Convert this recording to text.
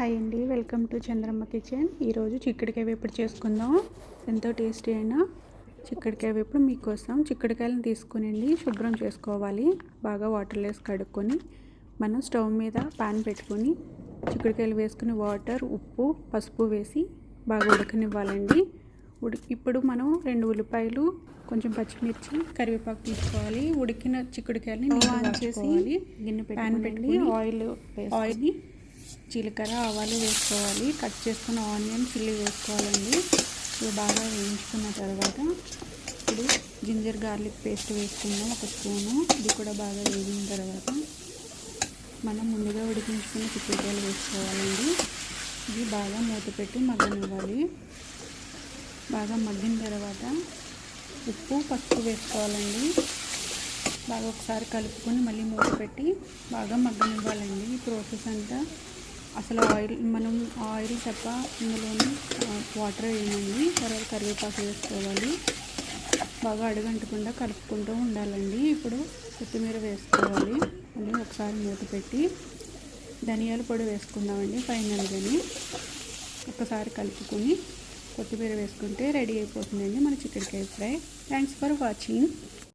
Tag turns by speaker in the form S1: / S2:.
S1: Hi అండి, welcome to Chandramma kitchen. ఈరోజు చిక్కుడుకాయ వేపుడు చేసుకుందాం. ఎంతో టేస్టీ అయిన చిక్కుడుకాయ వేపుడు మీకోసం. చిక్కుడుకాయలను తీసుకుని శుభ్రం చేసుకోవాలి. బాగా వాటర్లో వేసి కడుక్కొని మనం స్టవ్ మీద పాన్ పెట్టుకొని చిక్కుడుకాయలు వేసుకుని వాటర్, ఉప్పు, పసుపు వేసి బాగా ఉడకనివ్వాలండి. ఇప్పుడు మనం 2 ఉల్లిపాయలు, కొంచెం పచ్చిమిర్చి, కరివేపాకు తీసుకోవాలి. ఉడికిన చిక్కుడుకాయలని ఆన్ చేసి గిన్నె పాన్ పెట్టుకొని ఆయిల్ని జీలకర్ర, ఆవాలు వేసుకోవాలి. కట్ చేసుకున్న ఆనియన్, చిల్లీ వేసుకోవాలండి. ఇవి బాగా వేయించుకున్న తర్వాత ఇప్పుడు జింజర్ గార్లిక్ పేస్ట్ వేసుకుందాం 1 స్పూను. ఇది కూడా బాగా వేగిన తర్వాత మనం ముందుగా ఉడికించుకున్న చిక్కుడుకాయలు వేసుకోవాలండి. ఇది బాగా మూత పెట్టి మగ్గనివ్వాలి. బాగా మగ్గిన తర్వాత ఉప్పు, పసుపు వేసుకోవాలండి. బాగా ఒకసారి కలుపుకొని మళ్ళీ మూత పెట్టి బాగా మగ్గనివ్వాలండి. ఈ ప్రాసెస్ అంతా అసలు మనం ఆయిల్ తప్ప ఇందులోని వాటర్ వేయమండి. తర్వాత కరివేపాకు వేసుకోవాలి. బాగా అడుగంటకుండా కలుపుకుంటూ ఉండాలండి. ఇప్పుడు కొత్తిమీర వేసుకోవాలి. మళ్ళీ ఒకసారి మూత పెట్టి ధనియాల పొడి వేసుకుందామండి ఫైనల్గాని. ఒకసారి కలుపుకొని కొత్తిమీర వేసుకుంటే రెడీ అయిపోతుందండి మన చిక్కుడుకాయ ఫ్రై. Thanks for watching.